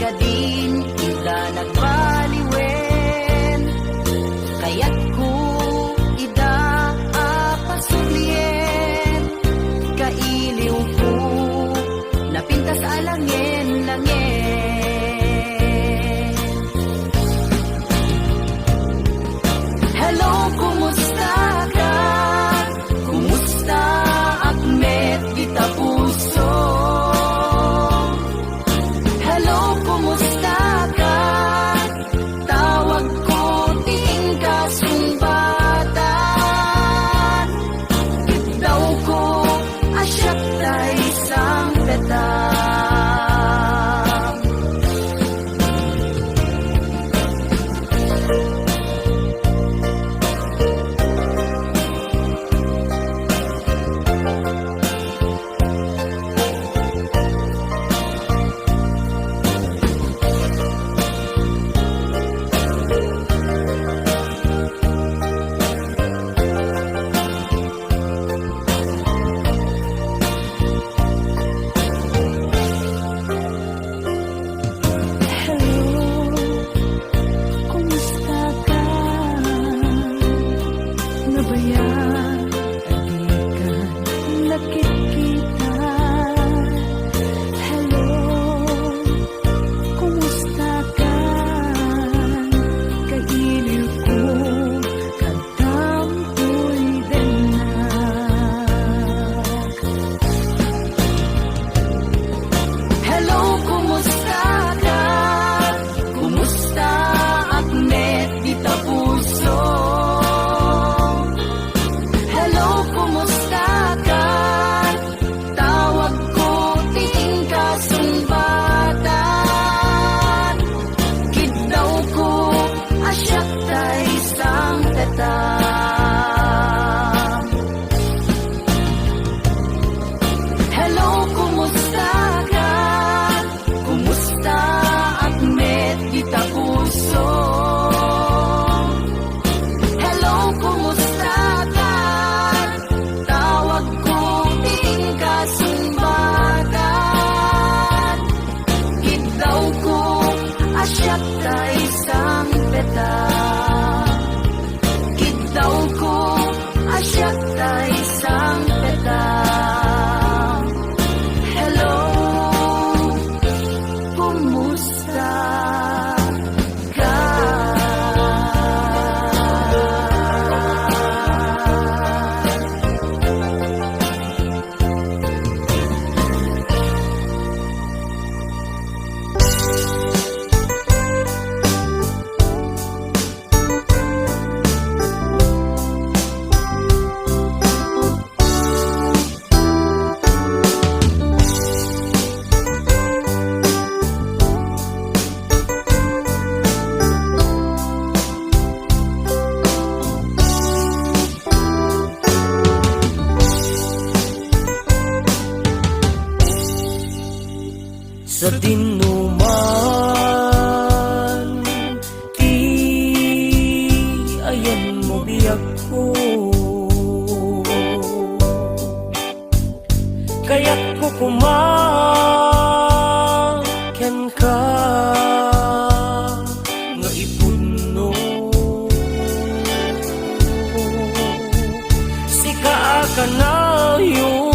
kadin ida nagbaliwen, kaya't ko ida apasuglien, kailiw ko napintas alangin-langin. Hello, kumusta ka? Kumusta akmet kita puso? Hello, kumusta ka? Tawag ko ting kasumbatan. Daw ko asyak tay sang petang. Sa dinuman ti ayan mo biyak ko, kaya't ko kumakyan ka nga ipuno. Sika ka na yun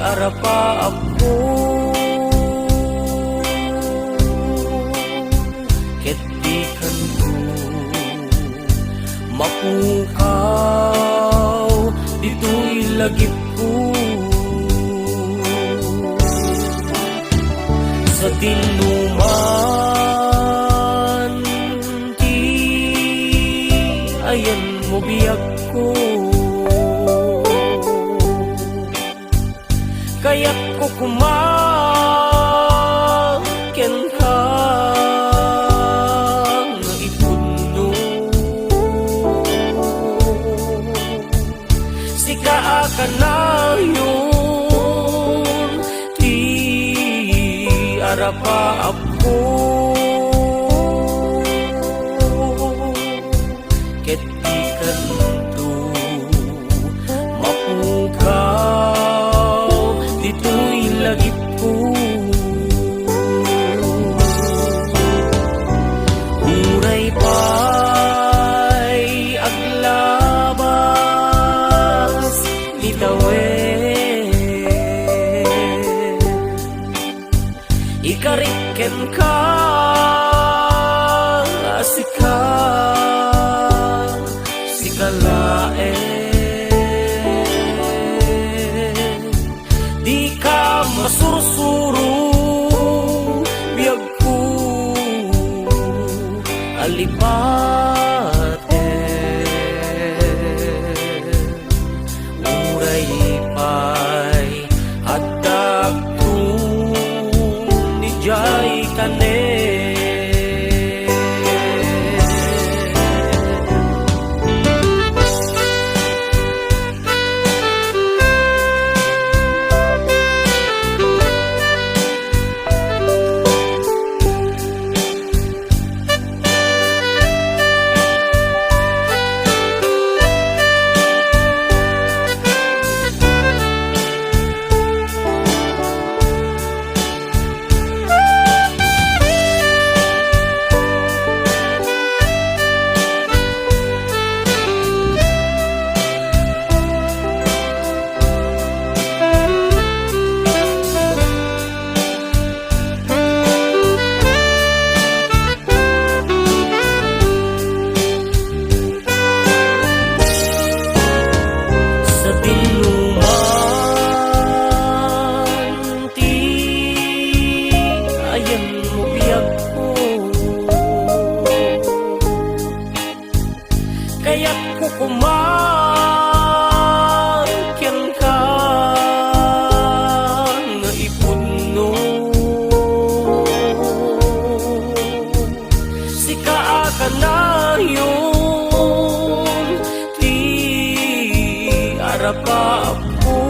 arapa ako, ket di kanto mapukaw dito'y lagip ko. Sa dinuman ti ayan mo biyak ko, kaya't ko kumakyan ka nga ipuno. Sika ka na yun ti arapa ako, ket di kanto mapukaw dito'y lagip ko. Uray pa'y aglabas nitawen, ikariken ka sika sikalaen, di ka masursuro biyag ko alipaten. Uray pa'y hadag ko ni jay tanen, kaya't kukumakyan ka nga ipuno. Sika ka na yun, ti arapa ako.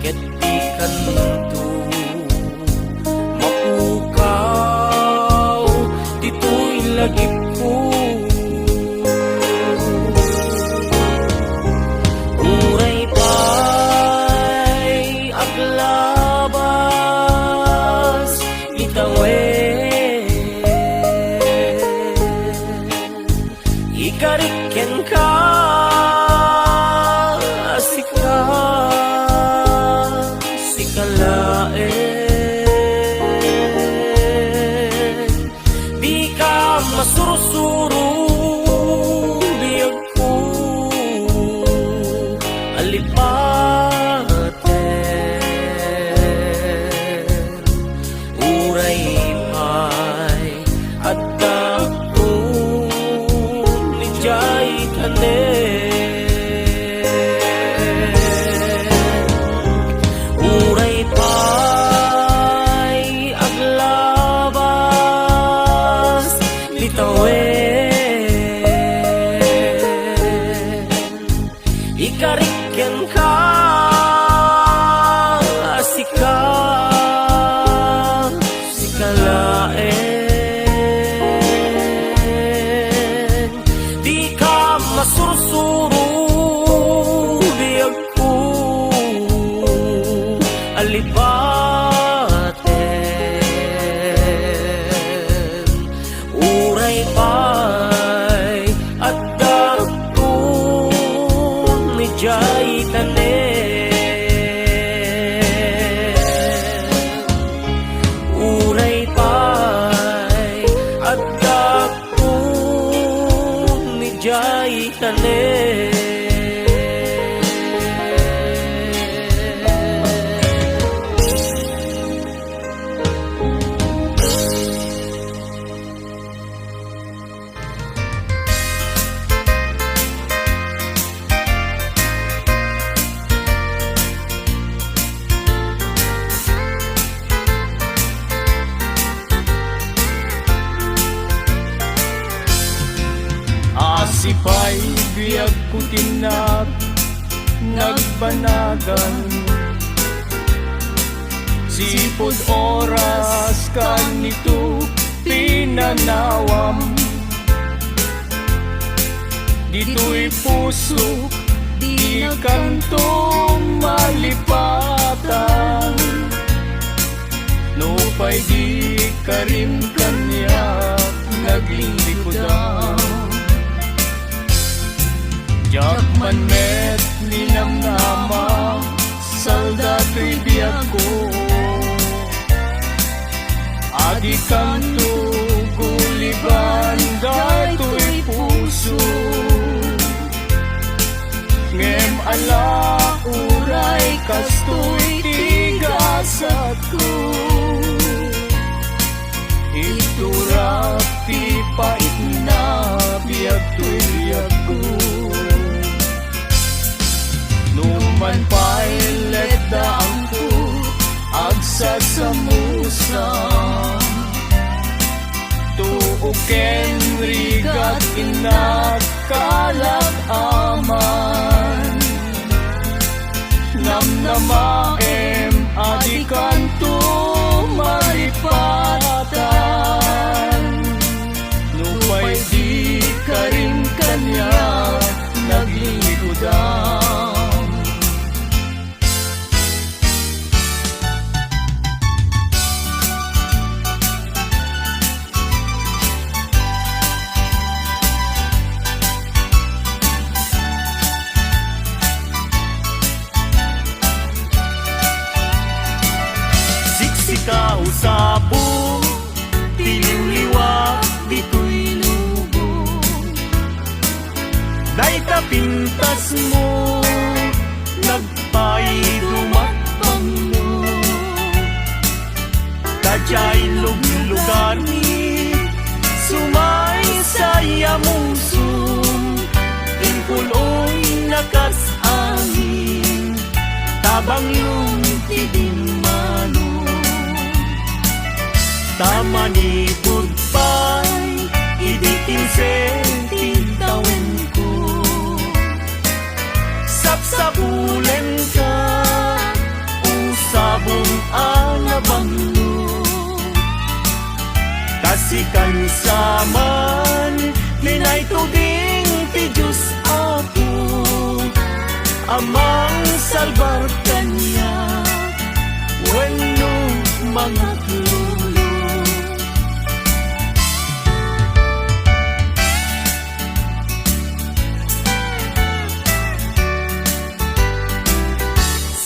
Ket di kanto mapukaw dito'y lagip ko. Uray pa'y aglabas nitawen, ikariken ka sika sikalaen, di ka masursuro biyag ko alipaten. Uray pa'y hadag ko ni jay tanen, uray pa'y aglabas nitawen, ikariken ka sika sikalaen, di ka masursuro biyag ko alipaten. Uray pa'y hadag ko ni jay tanen, uray pa'y hadag ko ni jay tanen. Asipay biyag putinap nagbanagan, sipod oras kanito pinanawam. Dito'y puso Di Di kantong malipatan No pa'y di ka rin kanya naglilikodan Jakman met ninamnama Saldato'y biyag ko Adi kanto guliban Dato'y puso Ngem ala uray kasto'y tigasat ko Iturap ti pait na biyag to'y biyag ko Numan pa'y letdaang ko agsasamusan Tuuken rigat inakalag aman Namnamaem adikan to malipatan Nupay di ka rin kanya naglilikodan Siksika usapong Tiliwliwa dito'y lubong Dahil kapintas mo Nagpaidumakbang mo Tadya'y luglugani Sumay saya musong Inpuloy nakasangin Tabang yung tidimano Tamani goodbye Idikin sentitawen ko Sapsapulen ka Usabong alabang mo Kasikan saman Linay tuding ti Diyos ako Amang salbar kanya Wenno mga tulo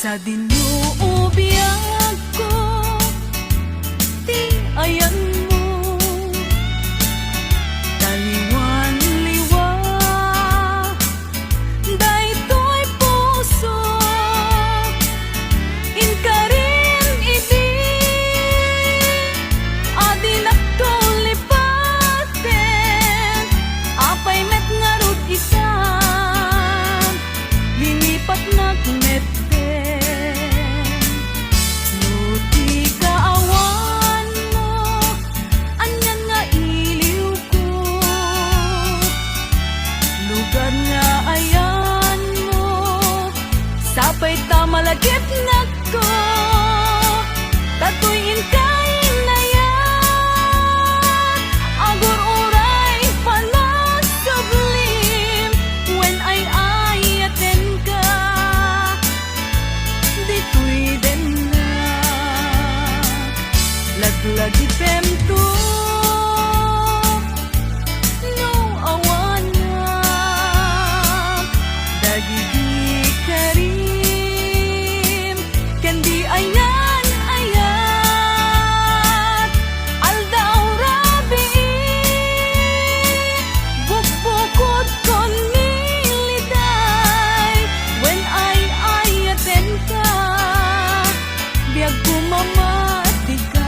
Sa dinuubiyag ko Di ayan mo Taliwan-liwa Dayto'y puso Inkarin idi Adinak to lipaten Apay met ngarut isan Lilipat na met Sapay tamalagip na ko Tatuyin kain na yan Agur uray panasublim When ay ayaten ka Dito'y den na Laglagi pemto No awan na Dagigi karin Kendi ayan ayat Aldaw rabi Bukbukod kon niliday When ay ayaten ka Biyag kumamati ka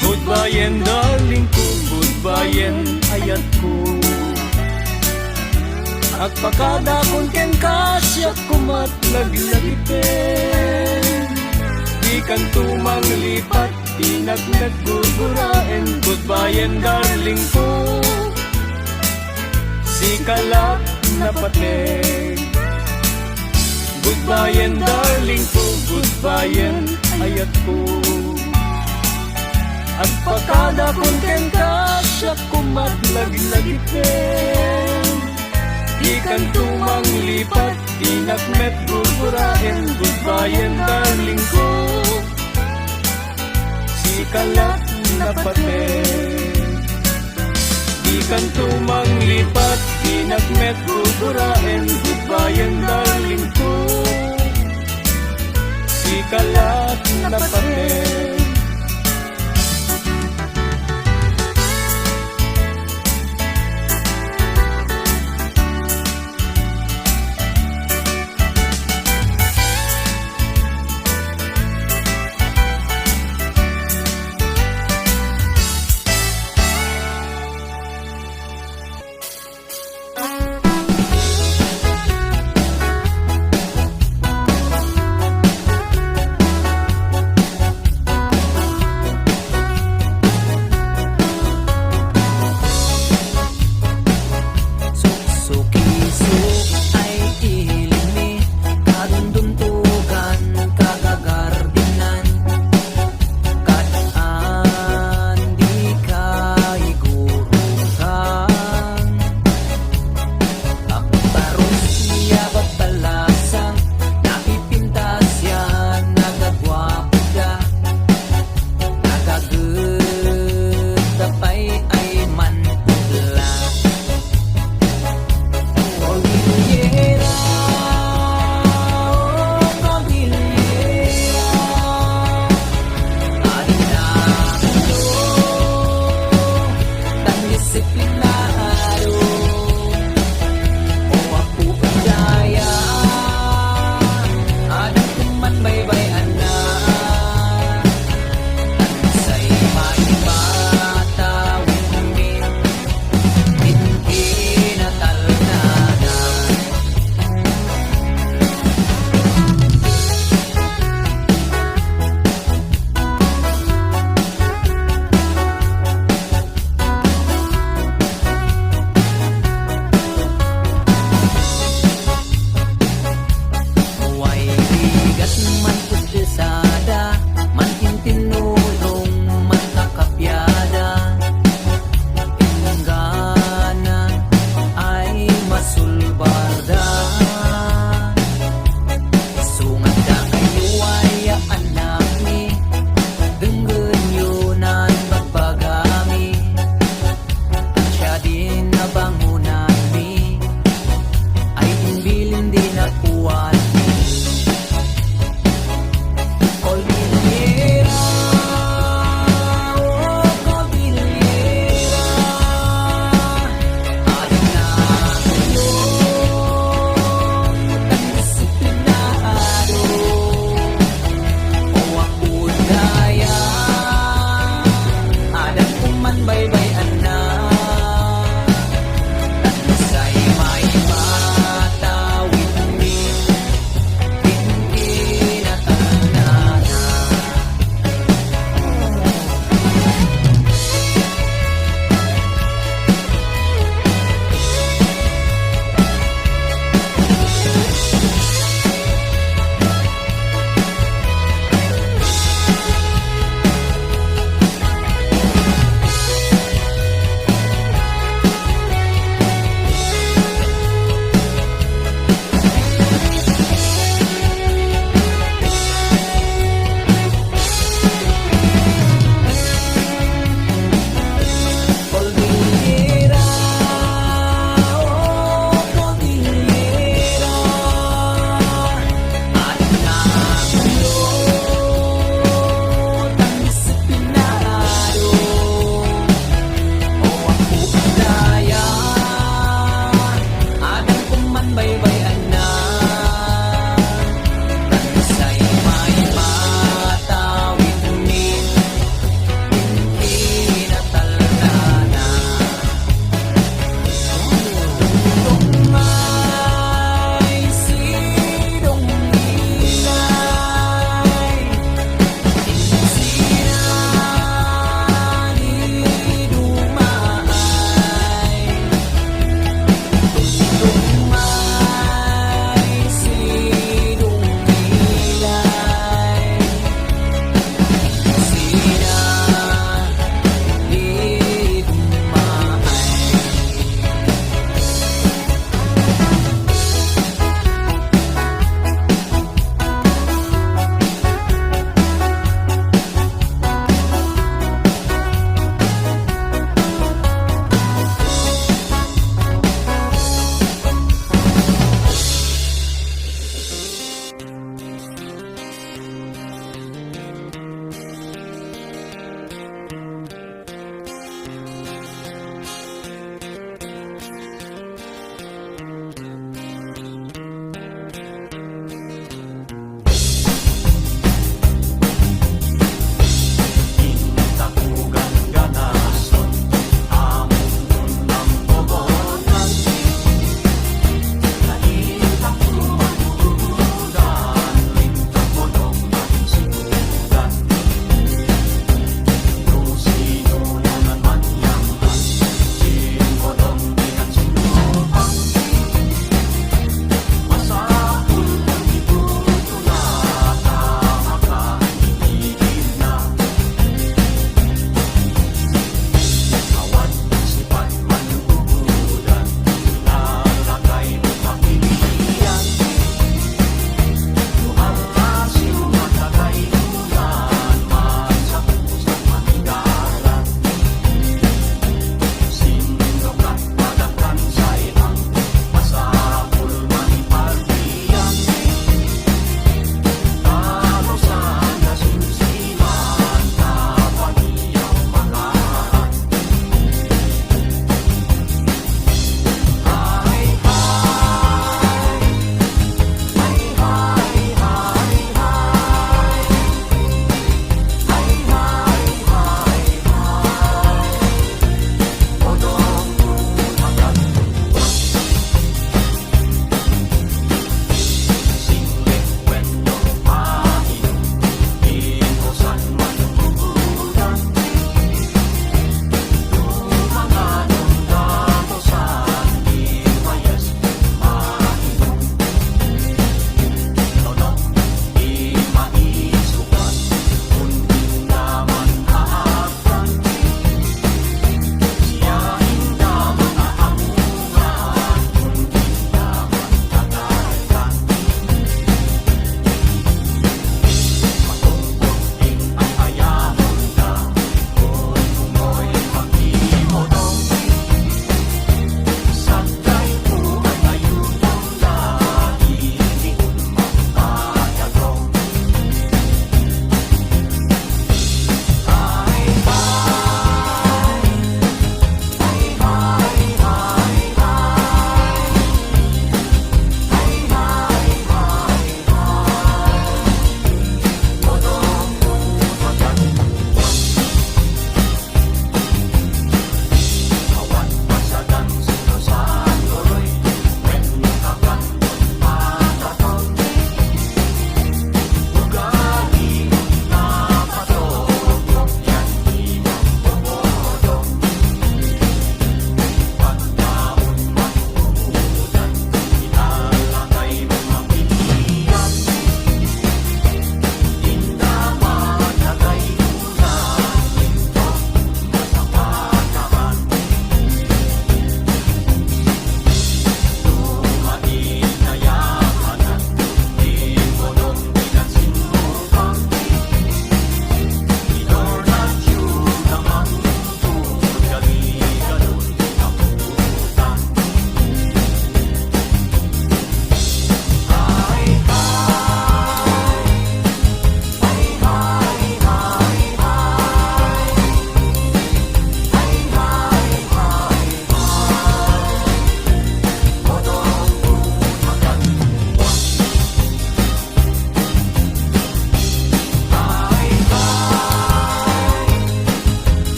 Goodbye darling ko, goodbye ayat ko At pakada kung ken kasya kumat naglagipin Di kan tumang lipat, di nagnagugurain Goodbye darling ko Si kalap na patig Goodbye darling ko, goodbye ayat ko. At pagkada kung ken ka siya kumadlaglagipin. Ikan tumang lipat, inakmet gugurain. Goodbye darling ko, si kalat na patin. Ikan tumang lipat, inakmet gugurain. Goodbye darling ko, si kalat na patin.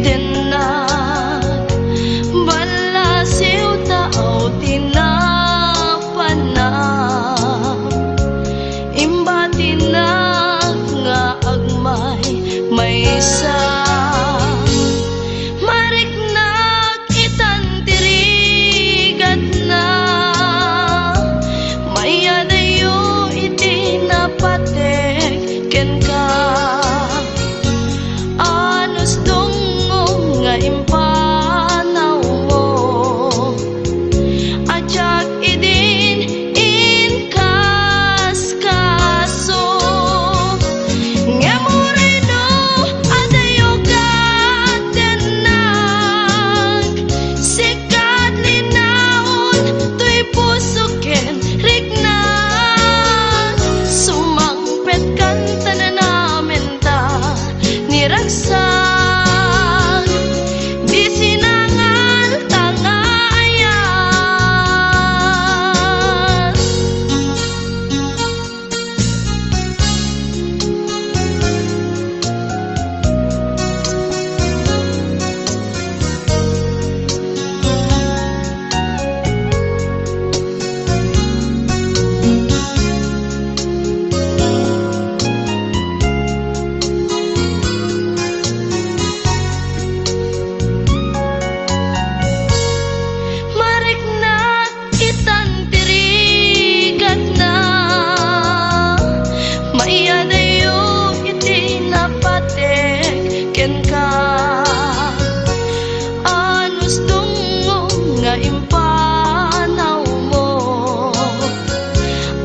itinag balasiw tao tinapanam imbatinag nga agmay maysa mariknag itantirigat na mayadayo itinapatek ken ka anos dungong nga impanaw mo ajak idin inkas kaso nga moreno adayo gatenag sikat linaon tuy puso ken riknag sumangpet kan tanan namin ta niragsak di sinangal tangayan mariknag itantirigat na maiyadayo itinapatek ken ka anos dungong nga impanaw mo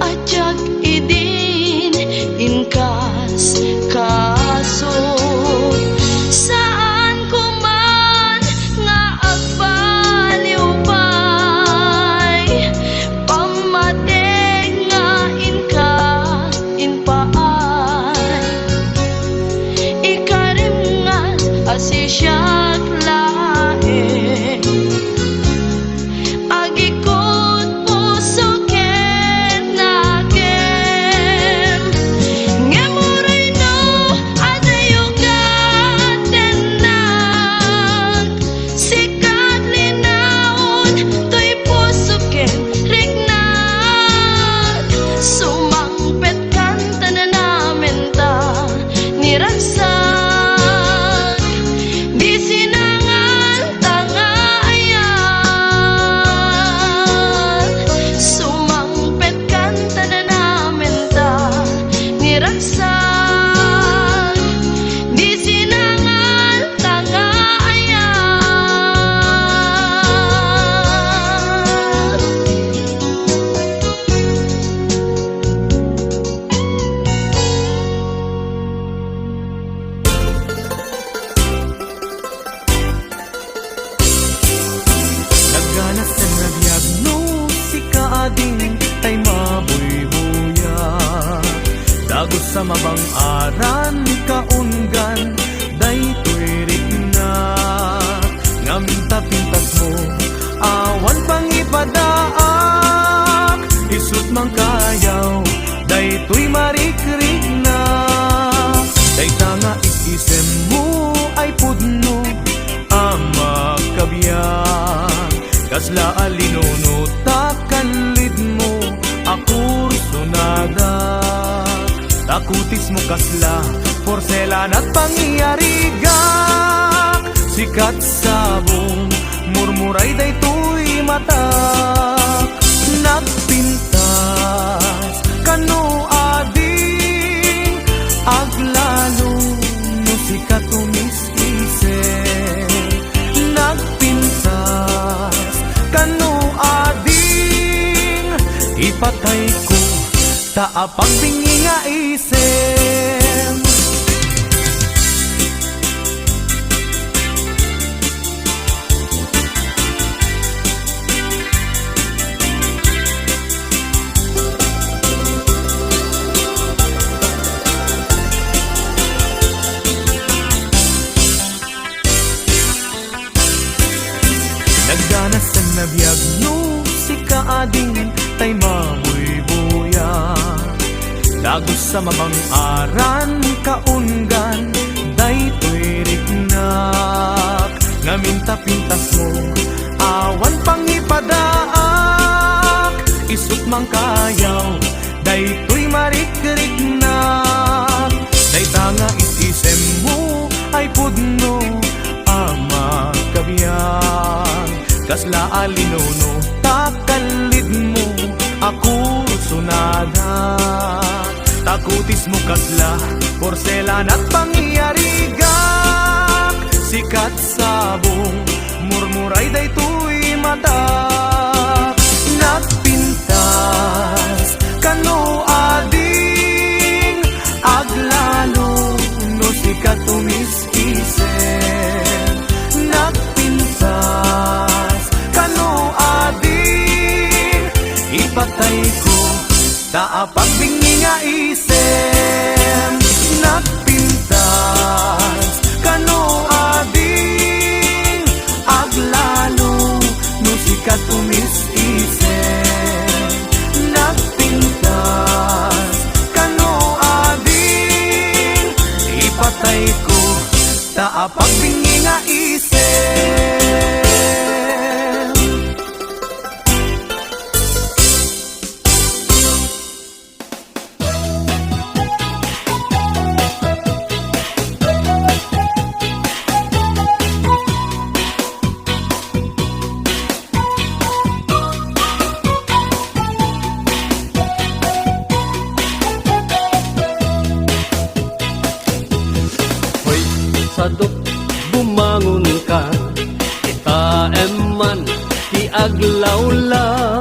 ajak idin inkas kaso saan ko man nga agbaliw pay pamateg nga inka inpaay ikarimngan asisyak laeng agikot puso ken nagem nga moreno adayo gatenag sikat linaon tuy puso ken riknag sumangpet kan tanan namin ta niragsak di sinangal tangayan sumangpet kan tanan namin ta niragsak di sinangal tangayan Nagganas na nabiyagno si kaading tay mabuybuya dagos sa mabang aran kaunggan daytoy rikna ngam tapintas mo awan pang ipadaak isut mang kayaw daytoy marikrik na dayta nga isisem mo ay pudno ama kabiyang kasla alinono takanlid mo akur sunada takutis mo kasla porselan at pangyarigak sikat sabong murmuray daytoy matak nagpintas kano ading aglalo no sikat umisise nagpintas kano ading ipatay ko taapang bingi nga isem Nagdanas ang nabiyag no si kaading tay mabuybuya dagos sa mabang aran kaunggan daytoy rikna pinta-pintas mo, awan pang ipadaak, isut mang kayaw, daytoy marik-rik na. Dayta nga itisem mo, ay pudno, ama kabiyan. Kasla alinono, takalid mo, ako sunada. Takutis mo kasla, porselan at pangyarigak. Sikat sabong, murmuray daytoy mata. Nagpintas, kano ading, aglalo, no sikat tumis-isen. Nagpintas, kano ading, ipatay ko, taapak bingi nga isem. Nagpintas, kano ading, aglalo, no sikat tumis-isen. Nagpintas, kano ading, ipatay ko, taapak bingi nga isem. Sadok bumangon ka, itaem man ti aglawlaw.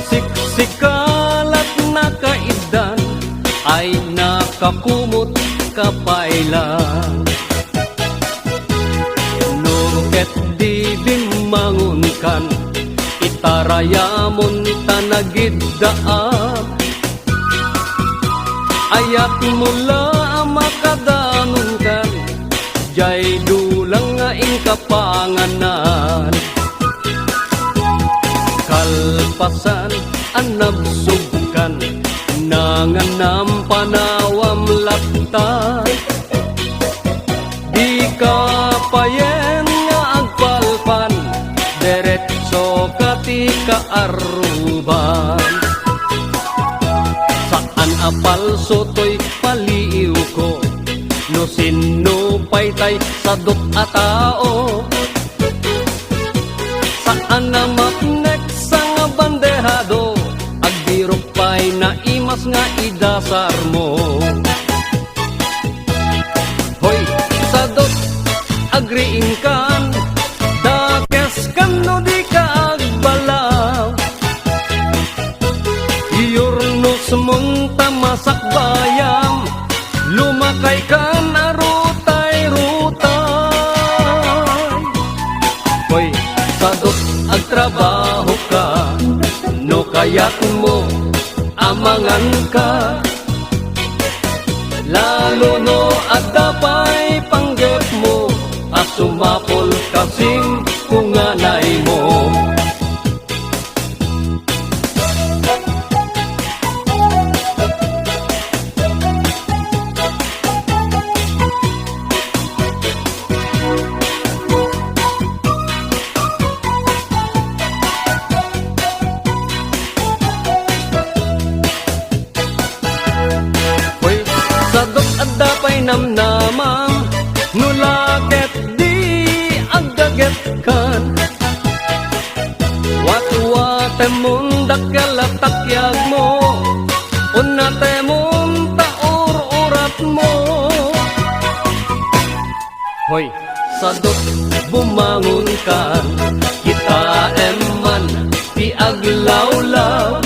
Siksikalat na kaidan ay nakakumot kapailan. No ket di bimangon kan, itarayamon tanagiddaam. Ayat mula makadanon kan, jay dulang nga kapanganan. Kalpasan anabsugkan, nanganam panawam laptan. Di ka payen nga agpalpan, deretso kati kaaruban. Saan apal sotoy paliw ko, no sino paytay sadok a tao. Saan na mapnek sa nga bandehado, agdirok pay na imas nga idasar mo. Hoy, sadok agriing kan, dakes kan no di ka agbalaw. Iyornos munta masak bayam, lumakay ka na rutay-rutay. Hoy, sadot agtrabaho ka, no kaya't mo amangan ka. Lalo no adapay panggep mo, at sumapol kasing kunganay mo. Namnamang nulaket di agdaget kan, watwate mundak kalatakyag mo, unate mong taur-urat mo. Hoy, sadok bumangon kan, kita eman ti aglawlaw.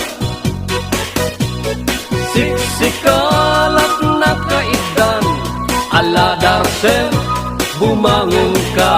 Siksikalat na kaidan, ala darsem bumangon ka.